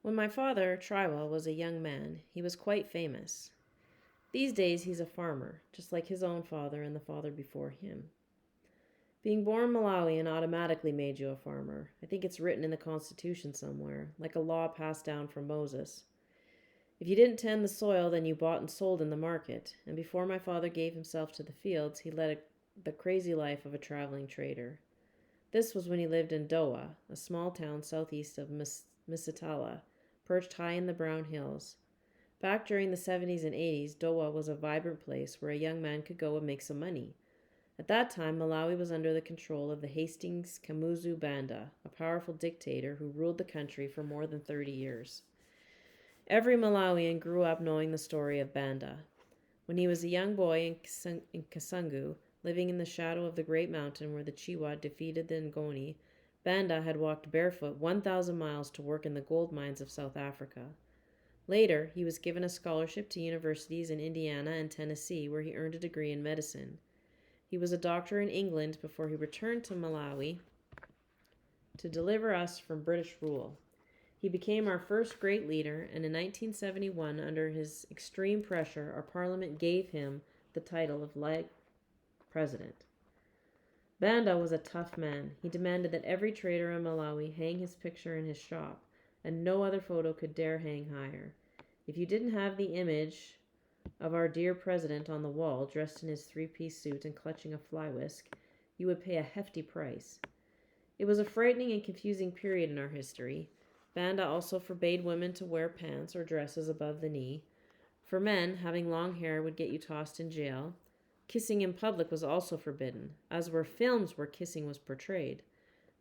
When my father, Triwell, was a young man, he was quite famous. These days he's a farmer, just like his own father and the father before him. Being born Malawian automatically made you a farmer. I think it's written in the Constitution somewhere, like a law passed down from Moses. If you didn't tend the soil, then you bought and sold in the market, and before my father gave himself to the fields, he led the crazy life of a traveling trader. This was when he lived in Dowa, a small town southeast of Misitala, perched high in the brown hills. Back during the 70s and 80s, Dowa was a vibrant place where a young man could go and make some money. At that time, Malawi was under the control of the Hastings Kamuzu Banda, a powerful dictator who ruled the country for more than 30 years. Every Malawian grew up knowing the story of Banda. When he was a young boy in Kasungu, living in the shadow of the great mountain where the Chiwa defeated the Ngoni, Banda had walked barefoot 1,000 miles to work in the gold mines of South Africa. Later, he was given a scholarship to universities in Indiana and Tennessee, where he earned a degree in medicine. He was a doctor in England before he returned to Malawi to deliver us from British rule. He became our first great leader, and in 1971, under his extreme pressure, our parliament gave him the title of Leg President. Banda was a tough man. He demanded that every trader in Malawi hang his picture in his shop, and no other photo could dare hang higher. If you didn't have the image of our dear president on the wall, dressed in his three-piece suit and clutching a fly whisk, you would pay a hefty price. It was a frightening and confusing period in our history. Banda also forbade women to wear pants or dresses above the knee. For men, having long hair would get you tossed in jail. Kissing in public was also forbidden, as were films where kissing was portrayed.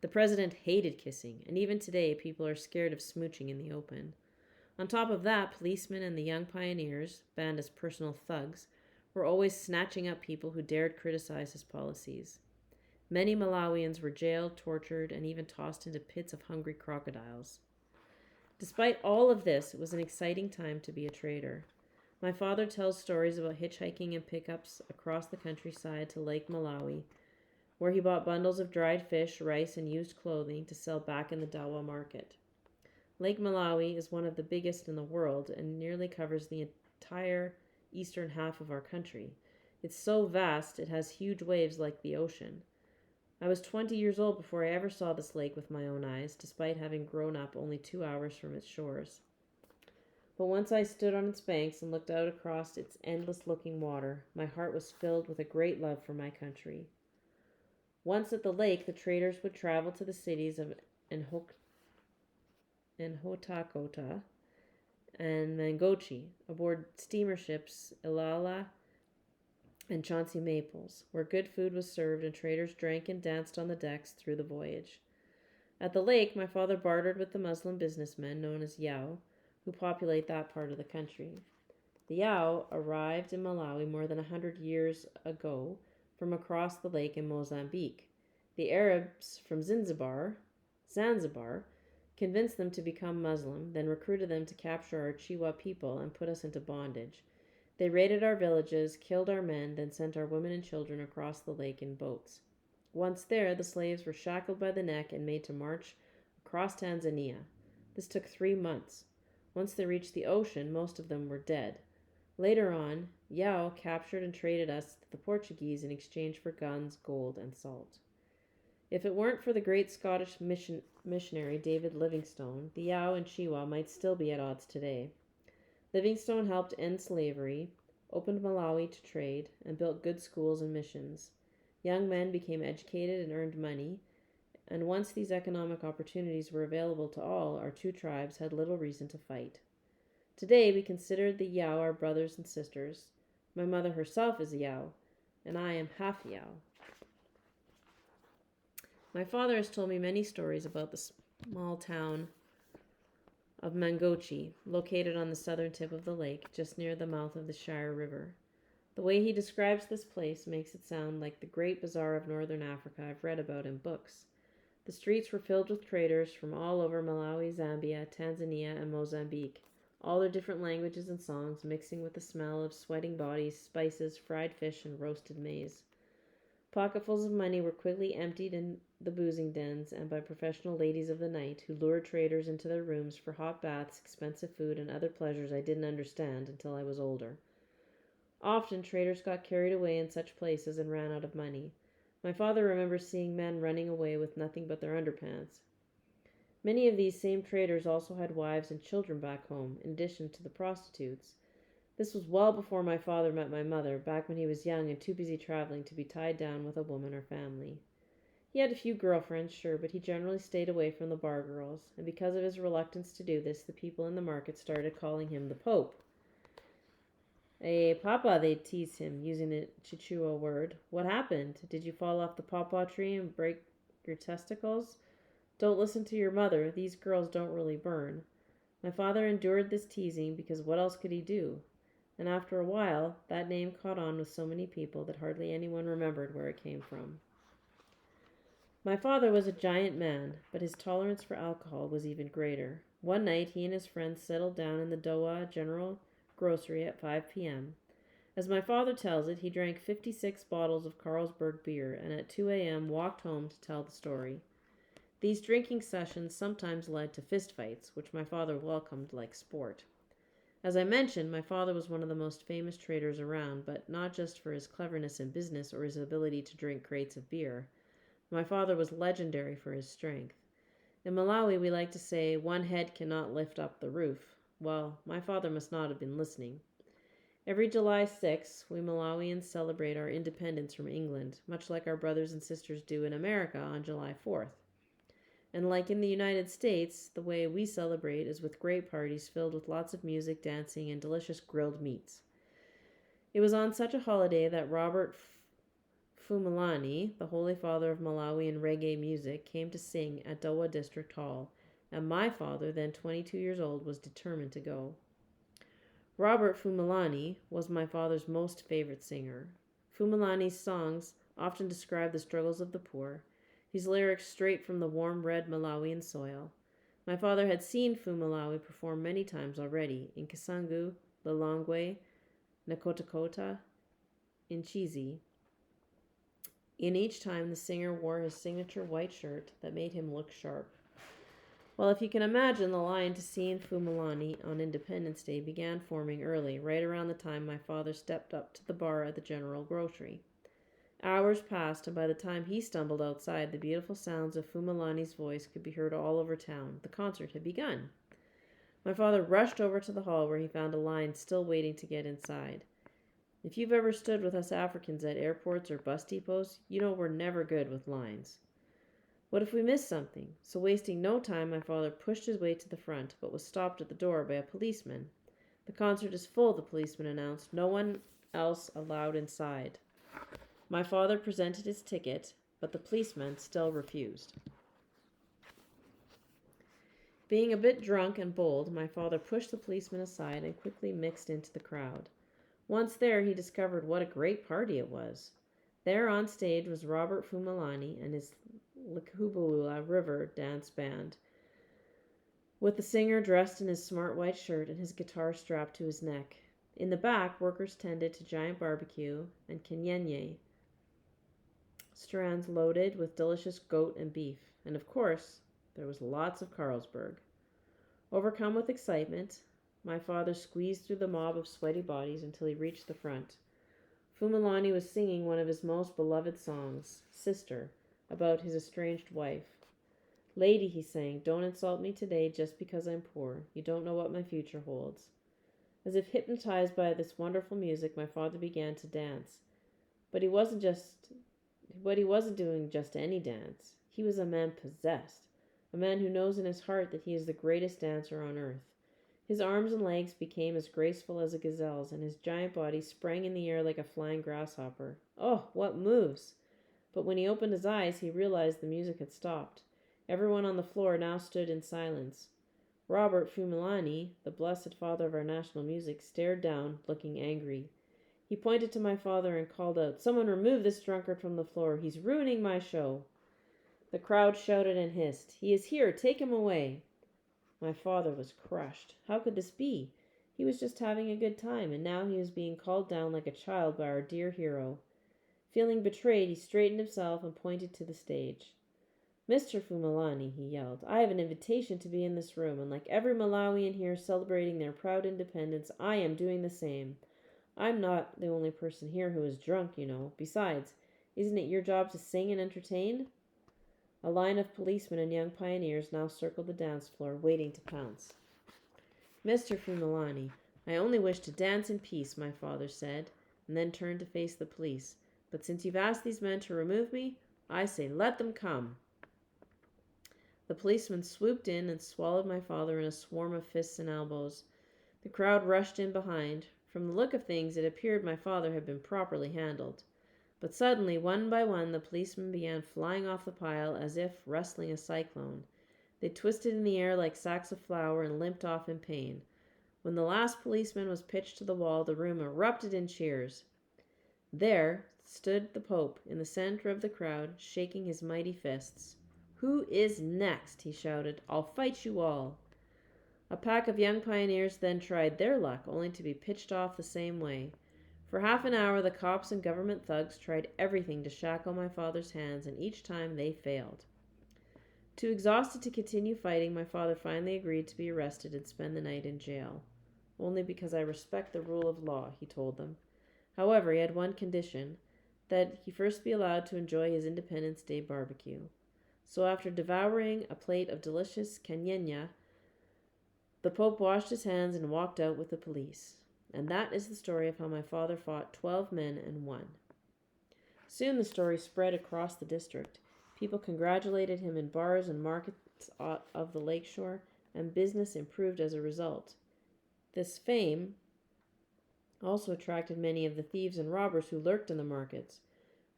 The president hated kissing, and even today people are scared of smooching in the open. On top of that, policemen and the young pioneers, Banda's personal thugs, were always snatching up people who dared criticize his policies. Many Malawians were jailed, tortured, and even tossed into pits of hungry crocodiles. Despite all of this, it was an exciting time to be a trader. My father tells stories about hitchhiking in pickups across the countryside to Lake Malawi, where he bought bundles of dried fish, rice, and used clothing to sell back in the Dawa market. Lake Malawi is one of the biggest in the world and nearly covers the entire eastern half of our country. It's so vast, it has huge waves like the ocean. I was 20 years old before I ever saw this lake with my own eyes, despite having grown up only 2 hours from its shores. But once I stood on its banks and looked out across its endless-looking water, my heart was filled with a great love for my country. Once at the lake, the traders would travel to the cities of Nhotakota and Mangochi aboard steamer ships Ilala and Chauncey Maples, where good food was served and traders drank and danced on the decks through the voyage. At the lake, my father bartered with the Muslim businessmen known as Yao, who populate that part of the country. The Yao arrived in Malawi more than 100 years ago from across the lake in Mozambique. The Arabs from Zanzibar, convinced them to become Muslim, then recruited them to capture our Chiwa people and put us into bondage. They raided our villages, killed our men, then sent our women and children across the lake in boats. Once there, the slaves were shackled by the neck and made to march across Tanzania. This took 3 months. Once they reached the ocean, most of them were dead. Later on, Yao captured and traded us to the Portuguese in exchange for guns, gold, and salt. If it weren't for the great Scottish missionary David Livingstone, the Yao and Chiwa might still be at odds today. Livingstone helped end slavery, opened Malawi to trade, and built good schools and missions. Young men became educated and earned money, and once these economic opportunities were available to all, our two tribes had little reason to fight. Today, we consider the Yao our brothers and sisters. My mother herself is a Yao, and I am half Yao. My father has told me many stories about the small town of Mangochi, located on the southern tip of the lake, just near the mouth of the Shire River. The way he describes this place makes it sound like the great bazaar of northern Africa I've read about in books. The streets were filled with traders from all over Malawi, Zambia, Tanzania, and Mozambique, all their different languages and songs mixing with the smell of sweating bodies, spices, fried fish, and roasted maize. Pocketfuls of money were quickly emptied in the boozing dens and by professional ladies of the night who lured traders into their rooms for hot baths, expensive food, and other pleasures I didn't understand until I was older. Often traders got carried away in such places and ran out of money. My father remembers seeing men running away with nothing but their underpants. Many of these same traders also had wives and children back home, in addition to the prostitutes. This was well before my father met my mother, back when he was young and too busy traveling to be tied down with a woman or family. He had a few girlfriends, sure, but he generally stayed away from the bar girls, and because of his reluctance to do this, the people in the market started calling him the Pope. Hey, Papa, they'd tease him, using the Chichewa word. What happened? Did you fall off the pawpaw tree and break your testicles? Don't listen to your mother. These girls don't really burn. My father endured this teasing because what else could he do? And after a while, that name caught on with so many people that hardly anyone remembered where it came from. My father was a giant man, but his tolerance for alcohol was even greater. One night, he and his friends settled down in the Dowa General Grocery at 5 p.m. As my father tells it, he drank 56 bottles of Carlsberg beer and at 2 a.m. walked home to tell the story. These drinking sessions sometimes led to fistfights, which my father welcomed like sport. As I mentioned, my father was one of the most famous traders around, but not just for his cleverness in business or his ability to drink crates of beer. My father was legendary for his strength. In Malawi, we like to say, one head cannot lift up the roof. Well, my father must not have been listening. Every July 6th, we Malawians celebrate our independence from England, much like our brothers and sisters do in America on July 4th. And like in the United States, the way we celebrate is with great parties filled with lots of music, dancing, and delicious grilled meats. It was on such a holiday that Robert Fumalani, the Holy Father of Malawian reggae music, came to sing at Dowa District Hall, and my father, then 22 years old, was determined to go. Robert Fumalani was my father's most favorite singer. Fumalani's songs often describe the struggles of the poor, his lyrics straight from the warm red Malawian soil. My father had seen Fumalawi perform many times already, in Kasangu, Lilongwe, Nakotakota, in Chizi. In each time, the singer wore his signature white shirt that made him look sharp. Well, if you can imagine, the line to see in Fumalani on Independence Day began forming early, right around the time my father stepped up to the bar at the General Grocery. Hours passed, and by the time he stumbled outside, the beautiful sounds of Fumalani's voice could be heard all over town. The concert had begun. My father rushed over to the hall where he found a line still waiting to get inside. If you've ever stood with us Africans at airports or bus depots, you know we're never good with lines. What if we missed something? So wasting no time, my father pushed his way to the front, but was stopped at the door by a policeman. The concert is full, the policeman announced. No one else allowed inside. My father presented his ticket, but the policeman still refused. Being a bit drunk and bold, my father pushed the policeman aside and quickly mixed into the crowd. Once there, he discovered what a great party it was. There on stage was Robert Fumalani and his Likubulula River dance band, with the singer dressed in his smart white shirt and his guitar strapped to his neck. In the back, workers tended to giant barbecue and kenyenye, strands loaded with delicious goat and beef, and of course, there was lots of Carlsberg. Overcome with excitement, my father squeezed through the mob of sweaty bodies until he reached the front. Fumalani was singing one of his most beloved songs, Sister, about his estranged wife. Lady, he sang, don't insult me today just because I'm poor. You don't know what my future holds. As if hypnotized by this wonderful music, my father began to dance. But he wasn't doing just any dance. He was a man possessed, a man who knows in his heart that he is the greatest dancer on earth. His arms and legs became as graceful as a gazelle's, and his giant body sprang in the air like a flying grasshopper. Oh, what moves! But when he opened his eyes, he realized the music had stopped. Everyone on the floor now stood in silence. Robert Fumalani, the blessed father of our national music, stared down, looking angry. He pointed to my father and called out, "Someone remove this drunkard from the floor. He's ruining my show." The crowd shouted and hissed, "He is here. Take him away." My father was crushed. How could this be? He was just having a good time, and now he was being called down like a child by our dear hero. Feeling betrayed, he straightened himself and pointed to the stage. "Mr. Fumalani," he yelled, "I have an invitation to be in this room, and like every Malawian here celebrating their proud independence, I am doing the same. I'm not the only person here who is drunk, you know. Besides, isn't it your job to sing and entertain?" A line of policemen and young pioneers now circled the dance floor, waiting to pounce. "Mr. Fumalani, I only wish to dance in peace," my father said, and then turned to face the police. "But since you've asked these men to remove me, I say let them come." The policemen swooped in and swallowed my father in a swarm of fists and elbows. The crowd rushed in behind. From the look of things, it appeared my father had been properly handled. But suddenly, one by one, the policemen began flying off the pile as if wrestling a cyclone. They twisted in the air like sacks of flour and limped off in pain. When the last policeman was pitched to the wall, the room erupted in cheers. There stood the Pope in the center of the crowd, shaking his mighty fists. "Who is next?" he shouted. "I'll fight you all." A pack of young pioneers then tried their luck, only to be pitched off the same way. For half an hour, the cops and government thugs tried everything to shackle my father's hands, and each time they failed. Too exhausted to continue fighting, my father finally agreed to be arrested and spend the night in jail. "Only because I respect the rule of law," he told them. However, he had one condition, that he first be allowed to enjoy his Independence Day barbecue. So after devouring a plate of delicious kanyenya, the Pope washed his hands and walked out with the police. And that is the story of how my father fought 12 men and won. Soon the story spread across the district. People congratulated him in bars and markets of the lakeshore, and business improved as a result. This fame also attracted many of the thieves and robbers who lurked in the markets.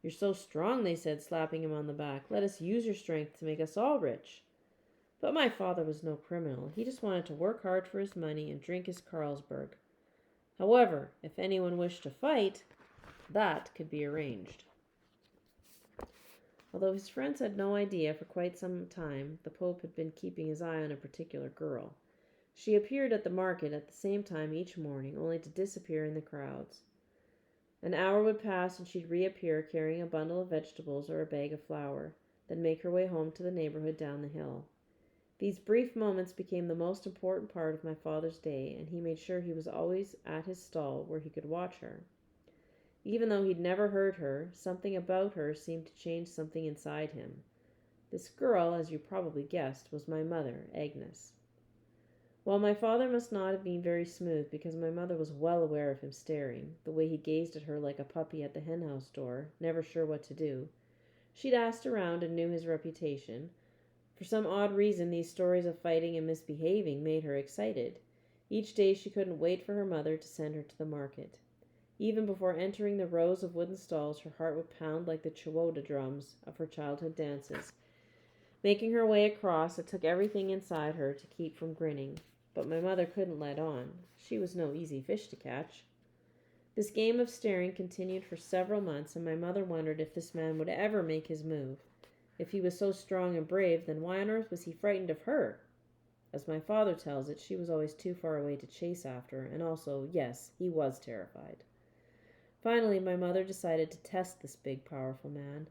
"You're so strong," they said, slapping him on the back. "Let us use your strength to make us all rich." But my father was no criminal. He just wanted to work hard for his money and drink his Carlsberg. However, if anyone wished to fight, that could be arranged. Although his friends had no idea, for quite some time the Pope had been keeping his eye on a particular girl. She appeared at the market at the same time each morning, only to disappear in the crowds. An hour would pass and she'd reappear carrying a bundle of vegetables or a bag of flour, then make her way home to the neighborhood down the hill. These brief moments became the most important part of my father's day, and he made sure he was always at his stall where he could watch her. Even though he'd never heard her, something about her seemed to change something inside him. This girl, as you probably guessed, was my mother, Agnes. While my father must not have been very smooth, because my mother was well aware of him staring, the way he gazed at her like a puppy at the henhouse door, never sure what to do, she'd asked around and knew his reputation. For some odd reason, these stories of fighting and misbehaving made her excited. Each day she couldn't wait for her mother to send her to the market. Even before entering the rows of wooden stalls, her heart would pound like the chiwota drums of her childhood dances. Making her way across, it took everything inside her to keep from grinning. But my mother couldn't let on. She was no easy fish to catch. This game of staring continued for several months, and my mother wondered if this man would ever make his move. If he was so strong and brave, then why on earth was he frightened of her? As my father tells it, she was always too far away to chase after, and also, yes, he was terrified. Finally, my mother decided to test this big, powerful man.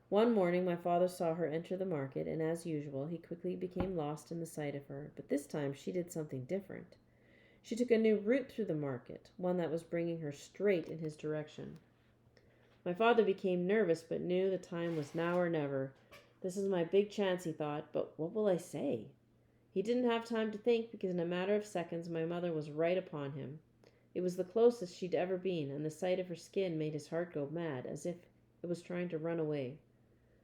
One morning, my father saw her enter the market, and as usual, he quickly became lost in the sight of her. But this time, she did something different. She took a new route through the market, one that was bringing her straight in his direction. My father became nervous, but knew the time was now or never. This is my big chance, he thought, but what will I say? He didn't have time to think, because in a matter of seconds, my mother was right upon him. It was the closest she'd ever been, and the sight of her skin made his heart go mad, as if it was trying to run away.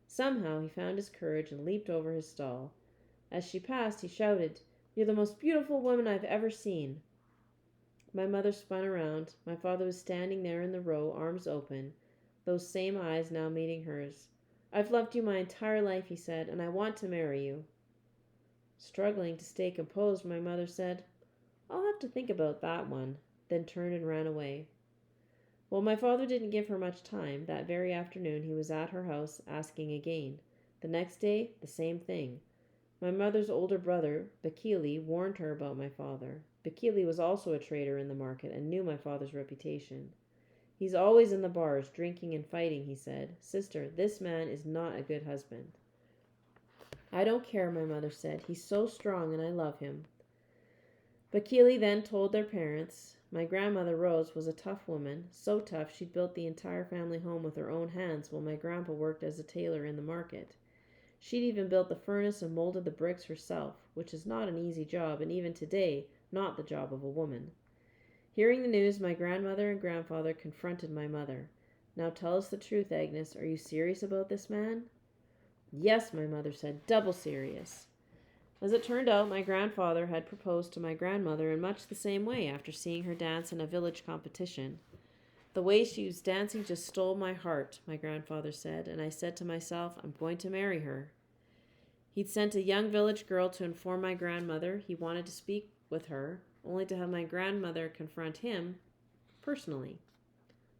Somehow he found his courage and leaped over his stall. As she passed, he shouted, "You're the most beautiful woman I've ever seen." My mother spun around. My father was standing there in the row, arms open, those same eyes now meeting hers. "I've loved you my entire life," he said, "and I want to marry you." Struggling to stay composed, my mother said, "I'll have to think about that one," then turned and ran away. Well, my father didn't give her much time. That very afternoon he was at her house, asking again. The next day, the same thing. My mother's older brother, Bakili, warned her about my father. Bakili was also a trader in the market and knew my father's reputation. He's always in the bars, drinking and fighting, he said. Sister, this man is not a good husband. I don't care, my mother said. He's so strong and I love him. But Keeley then told their parents. My grandmother Rose was a tough woman, so tough she'd built the entire family home with her own hands while my grandpa worked as a tailor in the market. She'd even built the furnace and molded the bricks herself, which is not an easy job, and even today, not the job of a woman. Hearing the news, my grandmother and grandfather confronted my mother. Now tell us the truth, Agnes. Are you serious about this man? Yes, my mother said, double serious. As it turned out, my grandfather had proposed to my grandmother in much the same way after seeing her dance in a village competition. The way she was dancing just stole my heart, my grandfather said, and I said to myself, I'm going to marry her. He'd sent a young village girl to inform my grandmother he wanted to speak with her, only to have my grandmother confront him personally.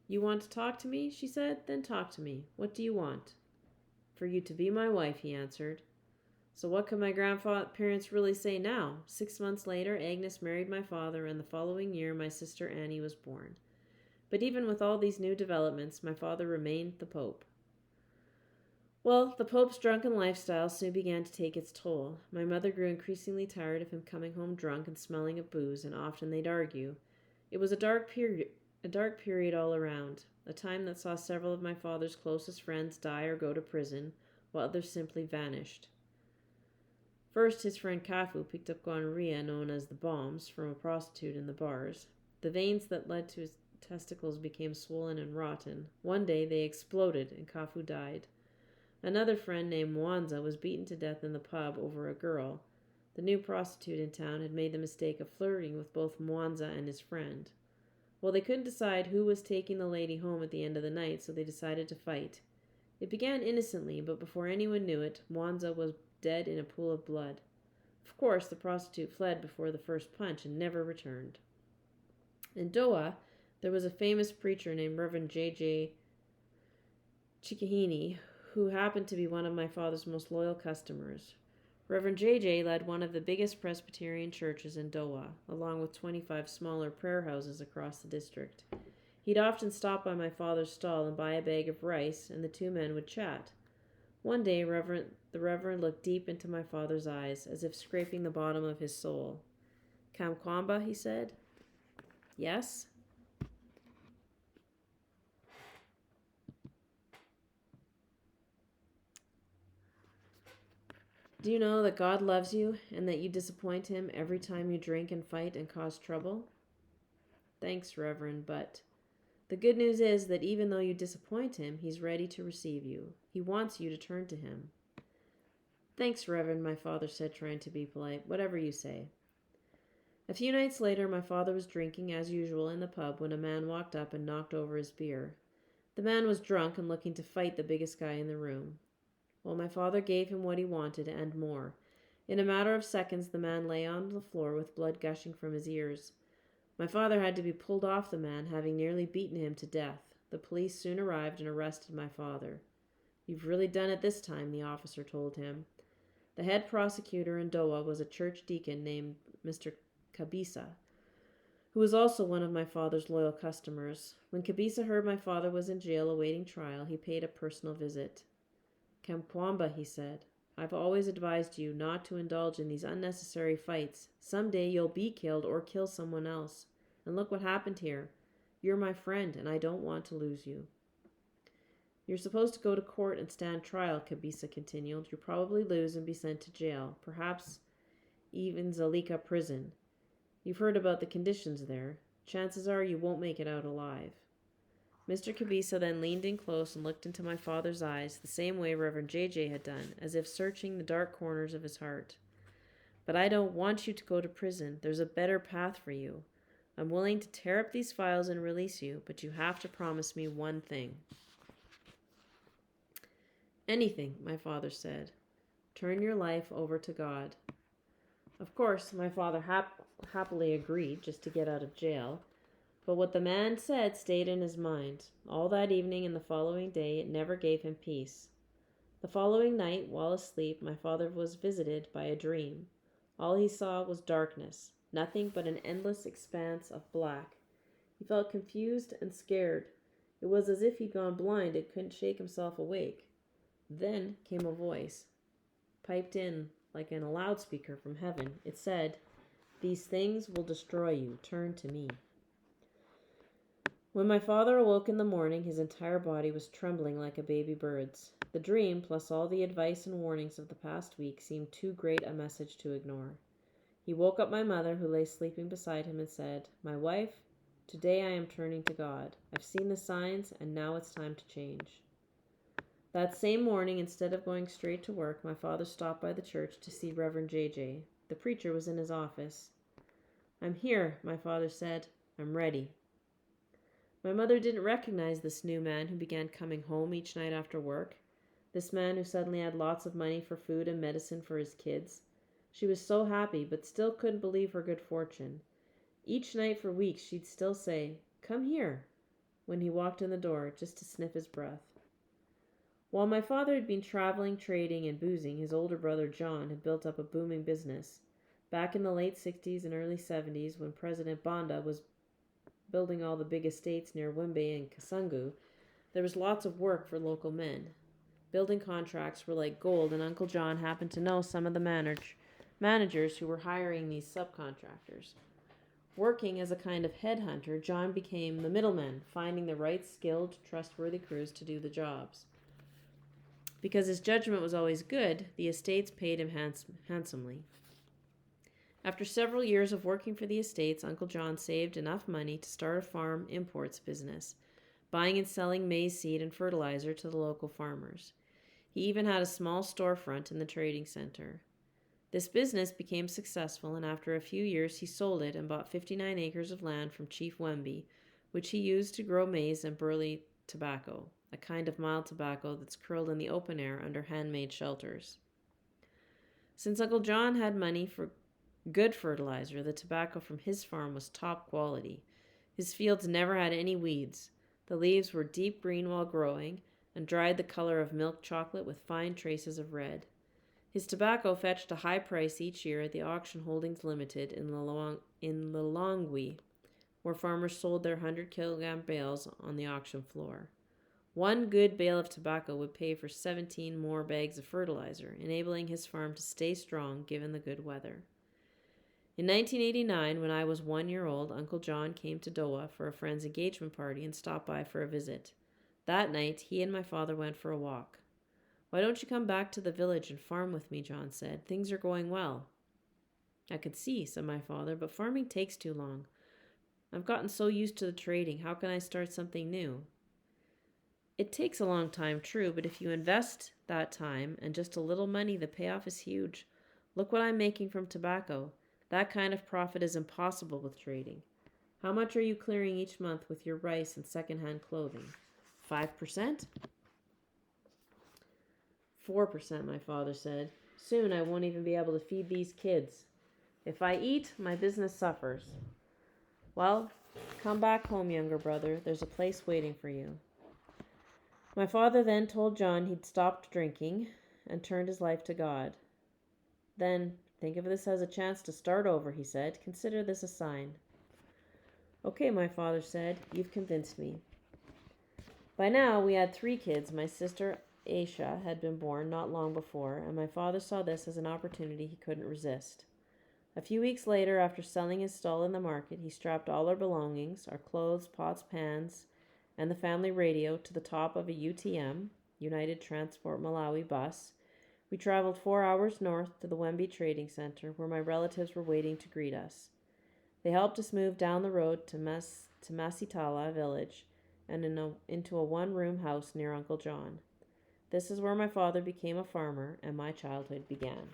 You want to talk to me? She said. Then talk to me. What do you want? For you to be my wife, he answered. So what could my grandparents really say now? 6 months later, Agnes married my father, and the following year my sister Annie was born. But even with all these new developments, my father remained the Pope. Well, the Pope's drunken lifestyle soon began to take its toll. My mother grew increasingly tired of him coming home drunk and smelling of booze, and often they'd argue. It was a dark period all around, a time that saw several of my father's closest friends die or go to prison, while others simply vanished. First, his friend Kafu picked up gonorrhea, known as the bombs, from a prostitute in the bars. The veins that led to his testicles became swollen and rotten. One day they exploded and Kafu died. Another friend named Mwanza was beaten to death in the pub over a girl. The new prostitute in town had made the mistake of flirting with both Mwanza and his friend. Well, they couldn't decide who was taking the lady home at the end of the night, so they decided to fight. It began innocently, but before anyone knew it, Mwanza was dead in a pool of blood. Of course, the prostitute fled before the first punch and never returned. In Doha, there was a famous preacher named Reverend J.J. Chikahini, who happened to be one of my father's most loyal customers. Reverend J.J. led one of the biggest Presbyterian churches in Doha, along with 25 smaller prayer houses across the district. He'd often stop by my father's stall and buy a bag of rice, and the two men would chat. One day, the Reverend looked deep into my father's eyes, as if scraping the bottom of his soul. Kamkwamba, he said. Yes? Do you know that God loves you and that you disappoint him every time you drink and fight and cause trouble? Thanks, Reverend, but the good news is that even though you disappoint him, he's ready to receive you. He wants you to turn to him. Thanks, Reverend, my father said, trying to be polite. Whatever you say. A few nights later, my father was drinking as usual in the pub when a man walked up and knocked over his beer. The man was drunk and looking to fight the biggest guy in the room. Well, my father gave him what he wanted and more. In a matter of seconds, the man lay on the floor with blood gushing from his ears. My father had to be pulled off the man, having nearly beaten him to death. The police soon arrived and arrested my father. You've really done it this time, the officer told him. The head prosecutor in Doha was a church deacon named Mr. Kabisa, who was also one of my father's loyal customers. When Kabisa heard my father was in jail awaiting trial, he paid a personal visit. Kamkwamba, he said, I've always advised you not to indulge in these unnecessary fights. Someday you'll be killed or kill someone else. And look what happened here. You're my friend, and I don't want to lose you. You're supposed to go to court and stand trial, Kabisa continued. You'll probably lose and be sent to jail, perhaps even Zalika prison. You've heard about the conditions there. Chances are you won't make it out alive. Mr. Kabisa then leaned in close and looked into my father's eyes the same way Reverend J.J. had done, as if searching the dark corners of his heart. But I don't want you to go to prison. There's a better path for you. I'm willing to tear up these files and release you, but you have to promise me one thing. Anything, my father said. Turn your life over to God. Of course, my father happily agreed just to get out of jail. But what the man said stayed in his mind. All that evening and the following day, it never gave him peace. The following night, while asleep, my father was visited by a dream. All he saw was darkness, nothing but an endless expanse of black. He felt confused and scared. It was as if he'd gone blind and couldn't shake himself awake. Then came a voice, piped in like in a loudspeaker from heaven. It said, "These things will destroy you. Turn to me." When my father awoke in the morning, his entire body was trembling like a baby bird's. The dream, plus all the advice and warnings of the past week, seemed too great a message to ignore. He woke up my mother, who lay sleeping beside him, and said, "My wife, today I am turning to God. I've seen the signs, and now it's time to change." That same morning, instead of going straight to work, my father stopped by the church to see Reverend J.J. The preacher was in his office. "I'm here," my father said. "I'm ready." My mother didn't recognize this new man who began coming home each night after work, this man who suddenly had lots of money for food and medicine for his kids. She was so happy, but still couldn't believe her good fortune. Each night for weeks she'd still say, "Come here," when he walked in the door, just to sniff his breath. While my father had been traveling, trading, and boozing, his older brother John had built up a booming business. Back in the late 60s and early 70s, when President Banda was building all the big estates near Wimbe and Kasungu, there was lots of work for local men. Building contracts were like gold, and Uncle John happened to know some of the managers who were hiring these subcontractors. Working as a kind of headhunter, John became the middleman, finding the right skilled, trustworthy crews to do the jobs. Because his judgment was always good, the estates paid him handsomely. After several years of working for the estates, Uncle John saved enough money to start a farm imports business, buying and selling maize seed and fertilizer to the local farmers. He even had a small storefront in the trading center. This business became successful, and after a few years he sold it and bought 59 acres of land from Chief Wemby, which he used to grow maize and burley tobacco, a kind of mild tobacco that's curled in the open air under handmade shelters. Since Uncle John had money for good fertilizer, the tobacco from his farm was top quality. His fields never had any weeds. The leaves were deep green while growing and dried the color of milk chocolate with fine traces of red. His tobacco fetched a high price each year at the Auction Holdings Limited in Lilongwe, where farmers sold their 100-kilogram bales on the auction floor. One good bale of tobacco would pay for 17 more bags of fertilizer, enabling his farm to stay strong given the good weather. In 1989, when I was 1 year old, Uncle John came to Doha for a friend's engagement party and stopped by for a visit. That night, he and my father went for a walk. "Why don't you come back to the village and farm with me?" John said. "Things are going well." "I could see," said my father, "but farming takes too long. I've gotten so used to the trading. How can I start something new?" "It takes a long time, true, but if you invest that time and just a little money, the payoff is huge. Look what I'm making from tobacco. That kind of profit is impossible with trading. How much are you clearing each month with your rice and second-hand clothing? 5%? 4%, my father said. Soon I won't even be able to feed these kids. If I eat, my business suffers. Well, come back home, younger brother. There's a place waiting for you. My father then told John he'd stopped drinking and turned his life to God. Then, think of this as a chance to start over, he said. Consider this a sign. Okay, my father said. You've convinced me. By now, we had 3 kids. My sister Aisha had been born not long before, and my father saw this as an opportunity he couldn't resist. A few weeks later, after selling his stall in the market, he strapped all our belongings, our clothes, pots, pans, and the family radio to the top of a UTM, United Transport Malawi bus. We traveled 4 hours north to the Wemby Trading Center, where my relatives were waiting to greet us. They helped us move down the road to Masitala village and into a one-room house near Uncle John. This is where my father became a farmer and my childhood began.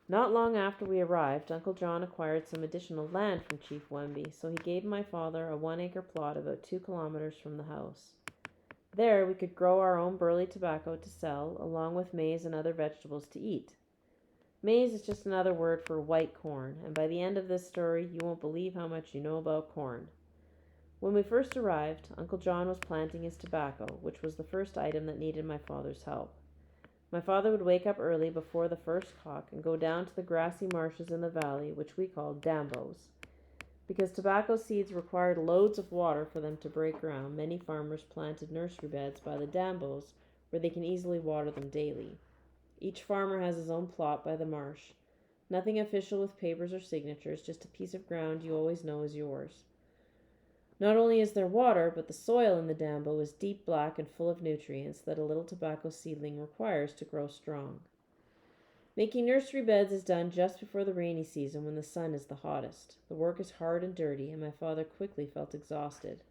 Not long after we arrived, Uncle John acquired some additional land from Chief Wemby, so he gave my father a 1-acre plot about 2 kilometers from the house. There we could grow our own burley tobacco to sell, along with maize and other vegetables to eat. Maize is just another word for white corn, and by the end of this story, you won't believe how much you know about corn. When we first arrived, Uncle John was planting his tobacco, which was the first item that needed my father's help. My father would wake up early before the first cock and go down to the grassy marshes in the valley, which we called dambos. Because tobacco seeds required loads of water for them to break ground, many farmers planted nursery beds by the dambos where they can easily water them daily. Each farmer has his own plot by the marsh. Nothing official with papers or signatures, just a piece of ground you always know is yours. Not only is there water, but the soil in the dambo is deep black and full of nutrients that a little tobacco seedling requires to grow strong. Making nursery beds is done just before the rainy season when the sun is the hottest. The work is hard and dirty, and my father quickly felt exhausted.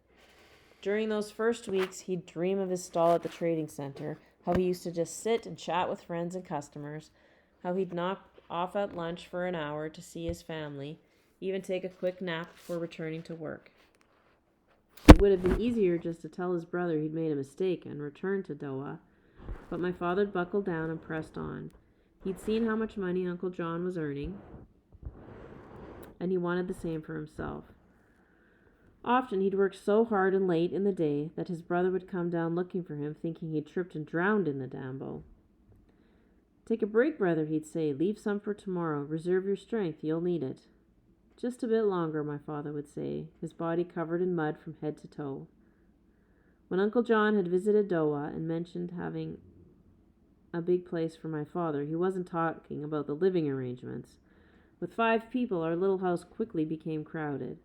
During those first weeks, he'd dream of his stall at the trading center, how he used to just sit and chat with friends and customers, how he'd knock off at lunch for an hour to see his family, even take a quick nap before returning to work. It would have been easier just to tell his brother he'd made a mistake and return to Doha, but my father buckled down and pressed on. He'd seen how much money Uncle John was earning, and he wanted the same for himself. Often he'd work so hard and late in the day that his brother would come down looking for him, thinking he'd tripped and drowned in the dambo. "Take a break, brother," he'd say. "Leave some for tomorrow. Reserve your strength. You'll need it." "Just a bit longer," my father would say, his body covered in mud from head to toe. When Uncle John had visited Doha and mentioned having a big place for my father, he wasn't talking about the living arrangements. With 5 people, our little house quickly became crowded.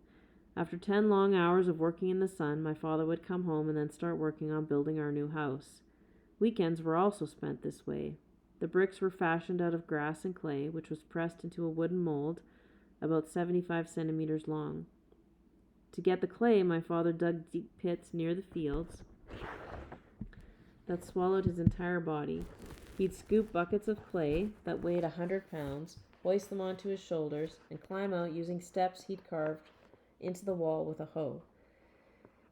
After 10 long hours of working in the sun, my father would come home and then start working on building our new house. Weekends were also spent this way. The bricks were fashioned out of grass and clay, which was pressed into a wooden mold about 75 centimeters long. To get the clay, my father dug deep pits near the fields that swallowed his entire body. He'd scoop buckets of clay that weighed 100 pounds, hoist them onto his shoulders, and climb out using steps he'd carved into the wall with a hoe.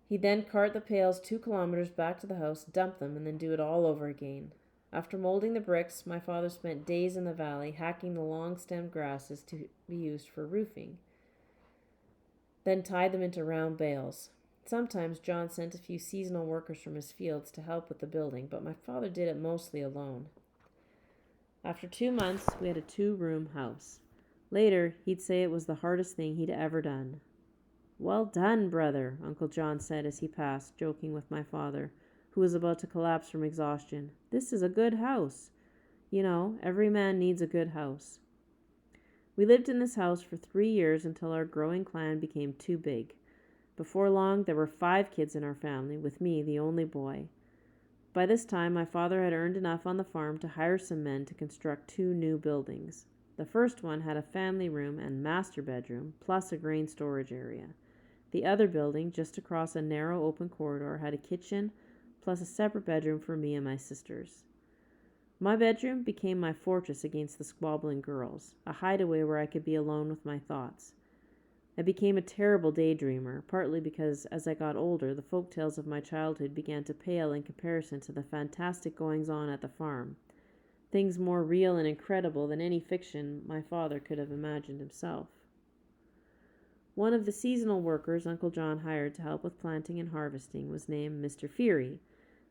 He'd then cart the pails 2 kilometers back to the house, dump them, and then do it all over again. After molding the bricks, my father spent days in the valley hacking the long-stemmed grasses to be used for roofing, then tied them into round bales. Sometimes John sent a few seasonal workers from his fields to help with the building, but my father did it mostly alone. After 2 months, we had a 2-room house. Later, he'd say it was the hardest thing he'd ever done. "Well done, brother," Uncle John said as he passed, joking with my father, who was about to collapse from exhaustion. "This is a good house. You know, every man needs a good house." We lived in this house for 3 years until our growing clan became too big. Before long, there were 5 kids in our family, with me, the only boy. By this time, my father had earned enough on the farm to hire some men to construct 2 new buildings. The first one had a family room and master bedroom, plus a grain storage area. The other building, just across a narrow open corridor, had a kitchen, plus a separate bedroom for me and my sisters. My bedroom became my fortress against the squabbling girls, a hideaway where I could be alone with my thoughts. I became a terrible daydreamer, partly because, as I got older, the folk tales of my childhood began to pale in comparison to the fantastic goings-on at the farm, things more real and incredible than any fiction my father could have imagined himself. One of the seasonal workers Uncle John hired to help with planting and harvesting was named Mr. Feary,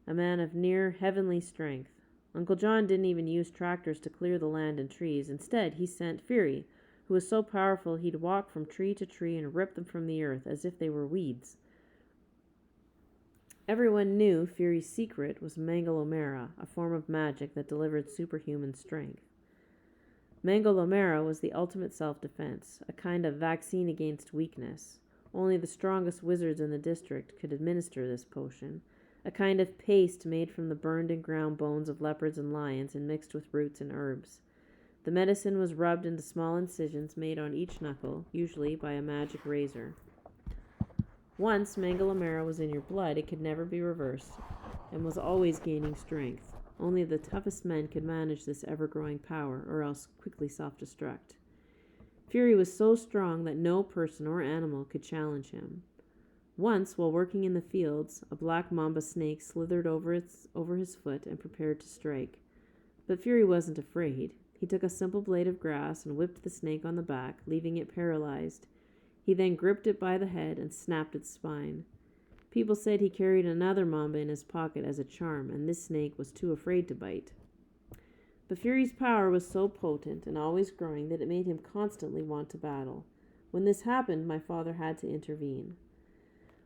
a man of near heavenly strength. Uncle John didn't even use tractors to clear the land and trees. Instead, he sent Feary, who was so powerful he'd walk from tree to tree and rip them from the earth as if they were weeds. Everyone knew Feary's secret was Mangalomera, a form of magic that delivered superhuman strength. Mangalomera was the ultimate self-defense, a kind of vaccine against weakness. Only the strongest wizards in the district could administer this potion, a kind of paste made from the burned and ground bones of leopards and lions and mixed with roots and herbs. The medicine was rubbed into small incisions made on each knuckle, usually by a magic razor. Once Mangalomera was in your blood, it could never be reversed, and was always gaining strength. Only the toughest men could manage this ever-growing power, or else quickly self-destruct. Fury was so strong that no person or animal could challenge him. Once, while working in the fields, a black mamba snake slithered over his foot and prepared to strike. But Fury wasn't afraid. He took a simple blade of grass and whipped the snake on the back, leaving it paralyzed. He then gripped it by the head and snapped its spine. People said he carried another mamba in his pocket as a charm, and this snake was too afraid to bite. But Fury's power was so potent and always growing that it made him constantly want to battle. When this happened, my father had to intervene.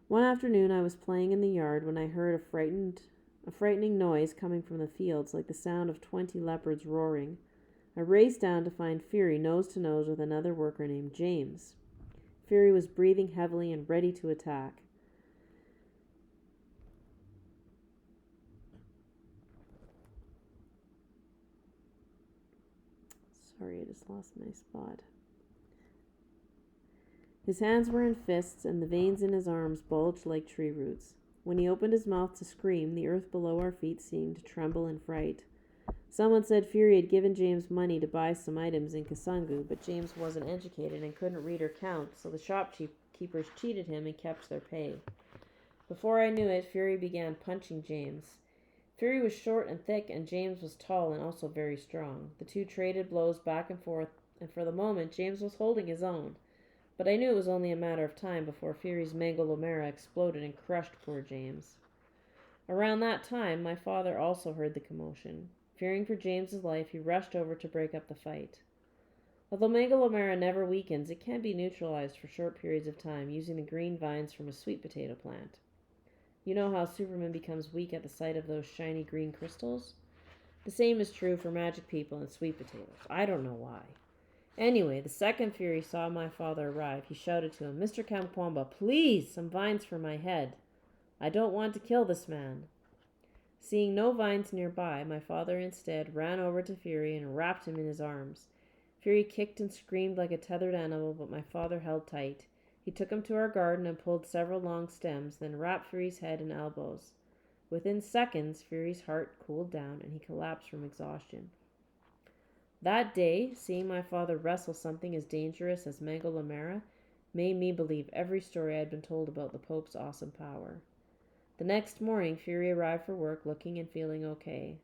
One afternoon I was playing in the yard when I heard a frightening noise coming from the fields, like the sound of 20 leopards roaring. I raced down to find Fury nose to nose with another worker named James. Fury was breathing heavily and ready to attack. Sorry, I just lost my spot. His hands were in fists, and the veins in his arms bulged like tree roots. When he opened his mouth to scream, the earth below our feet seemed to tremble in fright. Someone said Fury had given James money to buy some items in Kasungu, but James wasn't educated and couldn't read or count, so the shopkeepers cheated him and kept their pay. Before I knew it, Fury began punching James. Fury was short and thick, and James was tall and also very strong. The two traded blows back and forth, and for the moment James was holding his own. But I knew it was only a matter of time before Fury's mango lomera exploded and crushed poor James. Around that time, my father also heard the commotion. Fearing for James's life, he rushed over to break up the fight. Although mango lomera never weakens, it can be neutralized for short periods of time using the green vines from a sweet potato plant. You know how Superman becomes weak at the sight of those shiny green crystals? The same is true for magic people and sweet potatoes. I don't know why. Anyway, the second Fury saw my father arrive. He shouted to him, "Mr. Kamkwamba, please, some vines for my head. I don't want to kill this man." Seeing no vines nearby, my father instead ran over to Fury and wrapped him in his arms. Fury kicked and screamed like a tethered animal, but my father held tight. He took him to our garden and pulled several long stems, then wrapped Fury's head and elbows. Within seconds, Fury's heart cooled down and he collapsed from exhaustion. That day, seeing my father wrestle something as dangerous as mango lomera made me believe every story I had been told about the Pope's awesome power. The next morning, Fury arrived for work looking and feeling okay.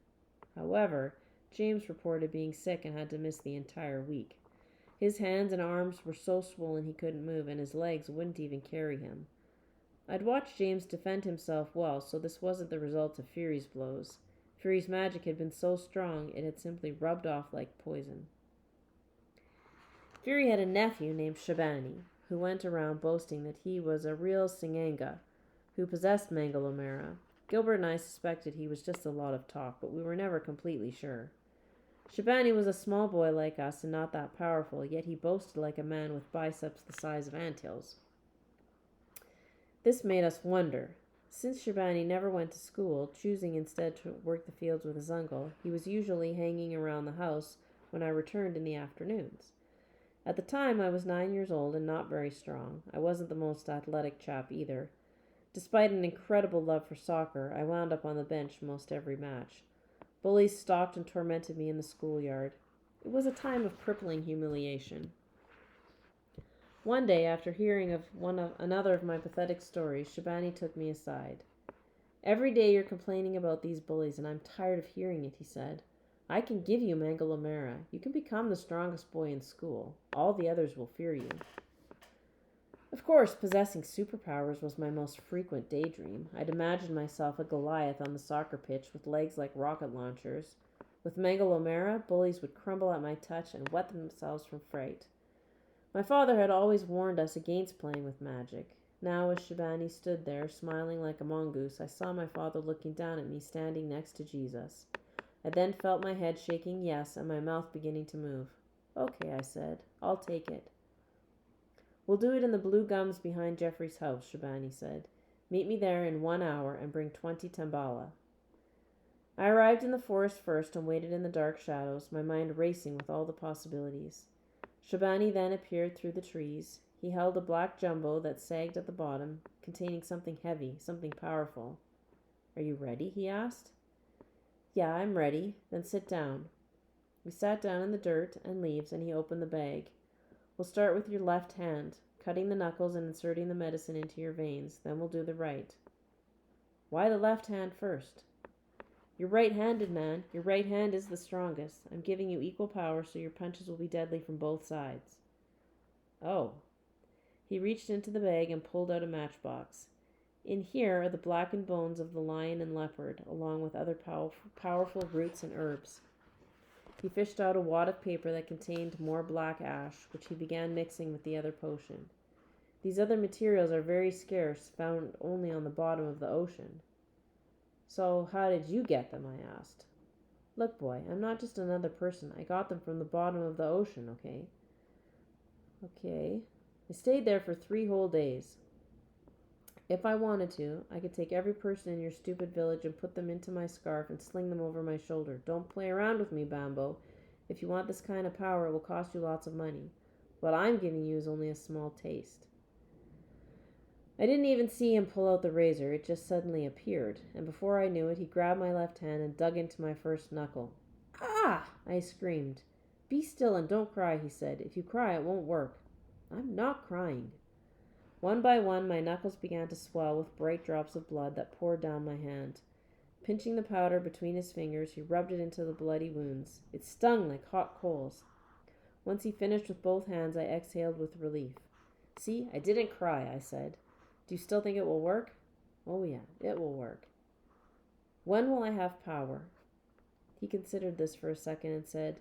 However, James reported being sick and had to miss the entire week. His hands and arms were so swollen he couldn't move, and his legs wouldn't even carry him. I'd watched James defend himself well, so this wasn't the result of Fury's blows. Fury's magic had been so strong it had simply rubbed off like poison. Fury had a nephew named Shabani, who went around boasting that he was a real Singanga, who possessed mango lomera. Gilbert and I suspected he was just a lot of talk, but we were never completely sure. Shabani was a small boy like us and not that powerful, yet he boasted like a man with biceps the size of anthills. This made us wonder. Since Shabani never went to school, choosing instead to work the fields with his uncle, he was usually hanging around the house when I returned in the afternoons. At the time, I was 9 years old and not very strong. I wasn't the most athletic chap either. Despite an incredible love for soccer, I wound up on the bench most every match. Bullies stalked and tormented me in the schoolyard. It was a time of crippling humiliation. One day, after hearing of another of my pathetic stories, Shabani took me aside. "Every day you're complaining about these bullies, and I'm tired of hearing it," he said. "I can give you mango lomera. You can become the strongest boy in school. All the others will fear you." Of course, possessing superpowers was my most frequent daydream. I'd imagined myself a Goliath on the soccer pitch with legs like rocket launchers. With mango lomera, bullies would crumble at my touch and wet themselves from fright. My father had always warned us against playing with magic. Now, as Shabani stood there, smiling like a mongoose, I saw my father looking down at me standing next to Jesus. I then felt my head shaking yes and my mouth beginning to move. "Okay," I said. "I'll take it." "We'll do it in the blue gums behind Jeffrey's house," Shabani said. "Meet me there in 1 hour and bring 20 tambala." I arrived in the forest first and waited in the dark shadows, my mind racing with all the possibilities. Shabani then appeared through the trees. He held a black jumbo that sagged at the bottom, containing something heavy, something powerful. "Are you ready?" he asked. "Yeah, I'm ready." "Then sit down." We sat down in the dirt and leaves, and he opened the bag. "We'll start with your left hand, cutting the knuckles and inserting the medicine into your veins. Then we'll do the right." "Why the left hand first?" "You're right-handed, man. Your right hand is the strongest. I'm giving you equal power, so your punches will be deadly from both sides." "Oh." He reached into the bag and pulled out a matchbox. "In here are the blackened bones of the lion and leopard, along with other powerful roots and herbs." He fished out a wad of paper that contained more black ash, which he began mixing with the other potion. These other materials are very scarce, found only on the bottom of the ocean. So, how did you get them? I asked. Look, boy, I'm not just another person. I got them from the bottom of the ocean, okay? Okay. I stayed there for 3 whole days. If I wanted to, I could take every person in your stupid village and put them into my scarf and sling them over my shoulder. Don't play around with me, Bambo. If you want this kind of power, it will cost you lots of money. What I'm giving you is only a small taste. I didn't even see him pull out the razor. It just suddenly appeared, and before I knew it, he grabbed my left hand and dug into my first knuckle. Ah! I screamed. Be still and don't cry, he said. If you cry, it won't work. I'm not crying. One by one, my knuckles began to swell with bright drops of blood that poured down my hand. Pinching the powder between his fingers, he rubbed it into the bloody wounds. It stung like hot coals. Once he finished with both hands, I exhaled with relief. See, I didn't cry, I said. Do you still think it will work? Oh yeah, it will work. When will I have power? He considered this for a second and said,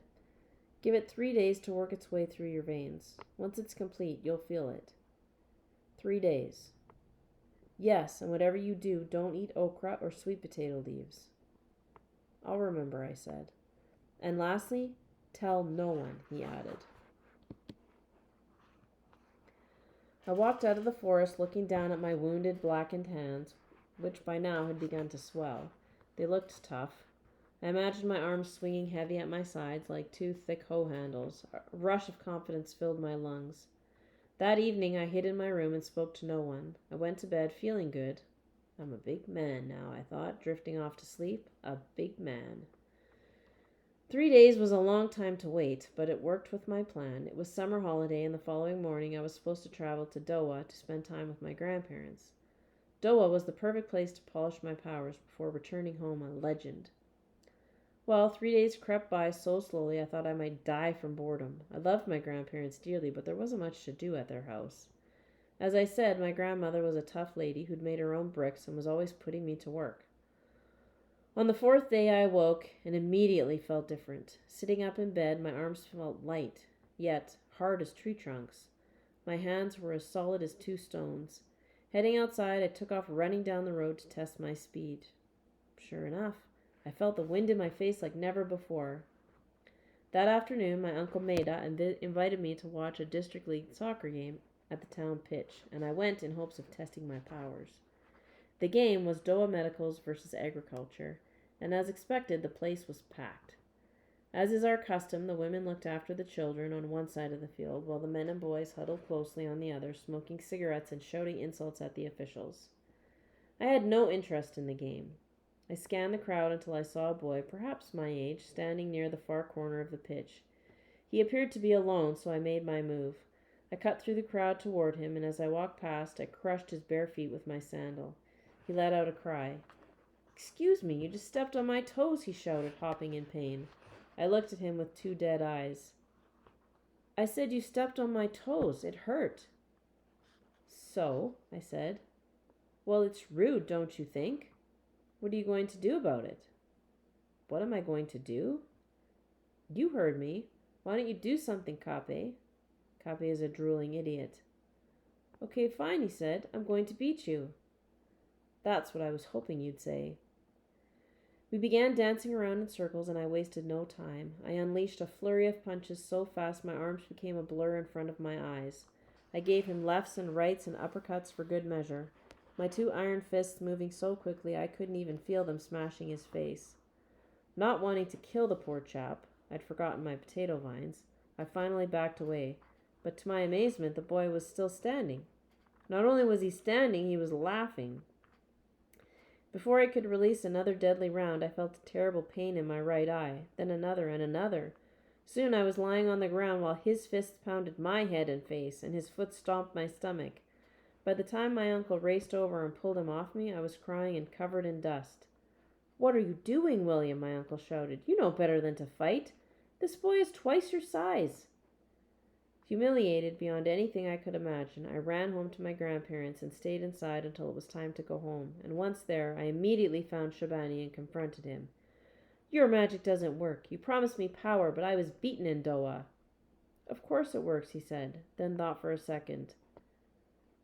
Give it 3 days to work its way through your veins. Once it's complete, you'll feel it. 3 days. Yes, and whatever you do, don't eat okra or sweet potato leaves. I'll remember, I said. And lastly, tell no one, he added. I walked out of the forest looking down at my wounded, blackened hands, which by now had begun to swell. They looked tough. I imagined my arms swinging heavy at my sides like 2 thick hoe handles. A rush of confidence filled my lungs. That evening I hid in my room and spoke to no one. I went to bed feeling good. I'm a big man now, I thought, drifting off to sleep. A big man. 3 days was a long time to wait, but it worked with my plan. It was summer holiday, and the following morning I was supposed to travel to Doha to spend time with my grandparents. Doha was the perfect place to polish my powers before returning home a legend. Well, 3 days crept by so slowly I thought I might die from boredom. I loved my grandparents dearly, but there wasn't much to do at their house. As I said, my grandmother was a tough lady who'd made her own bricks and was always putting me to work. On the 4th day I awoke and immediately felt different. Sitting up in bed, my arms felt light, yet hard as tree trunks. My hands were as solid as 2 stones. Heading outside, I took off running down the road to test my speed. Sure enough, I felt the wind in my face like never before. That afternoon, my Uncle Maida invited me to watch a district league soccer game at the town pitch, and I went in hopes of testing my powers. The game was Doha Medicals versus Agriculture, and as expected, the place was packed. As is our custom, the women looked after the children on one side of the field, while the men and boys huddled closely on the other, smoking cigarettes and shouting insults at the officials. I had no interest in the game. I scanned the crowd until I saw a boy, perhaps my age, standing near the far corner of the pitch. He appeared to be alone, so I made my move. I cut through the crowd toward him, and as I walked past, I crushed his bare feet with my sandal. He let out a cry. Excuse me, you just stepped on my toes, he shouted, hopping in pain. I looked at him with 2 dead eyes. I said you stepped on my toes. It hurt. So, I said. Well, it's rude, don't you think? What are you going to do about it? What am I going to do? You heard me. Why don't you do something, Kape? Kape is a drooling idiot. Okay, fine, he said. I'm going to beat you. That's what I was hoping you'd say. We began dancing around in circles, and I wasted no time. I unleashed a flurry of punches so fast my arms became a blur in front of my eyes. I gave him lefts and rights and uppercuts for good measure. My 2 iron fists moving so quickly I couldn't even feel them smashing his face. Not wanting to kill the poor chap, I'd forgotten my potato vines, I finally backed away, but to my amazement the boy was still standing. Not only was he standing, he was laughing. Before I could release another deadly round, I felt a terrible pain in my right eye, then another and another. Soon I was lying on the ground while his fists pounded my head and face, and his foot stomped my stomach. By the time my uncle raced over and pulled him off me, I was crying and covered in dust. What are you doing, William? My uncle shouted. You know better than to fight. This boy is twice your size. Humiliated beyond anything I could imagine, I ran home to my grandparents and stayed inside until it was time to go home, and once there, I immediately found Shabani and confronted him. Your magic doesn't work. You promised me power, but I was beaten in Doha. Of course it works, he said, then thought for a second.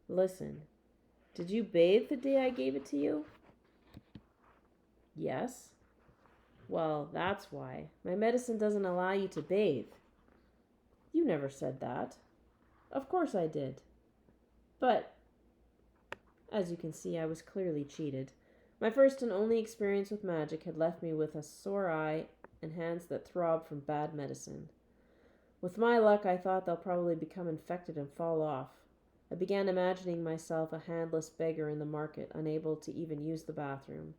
Listen, did you bathe the day I gave it to you? Yes. Well, that's why. My medicine doesn't allow you to bathe. You never said that. Of course I did. But, as you can see, I was clearly cheated. My first and only experience with magic had left me with a sore eye and hands that throbbed from bad medicine. With my luck, I thought they'll probably become infected and fall off. I began imagining myself a handless beggar in the market, unable to even use the bathroom.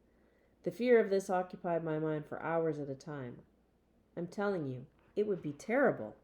The fear of this occupied my mind for hours at a time. I'm telling you, it would be terrible.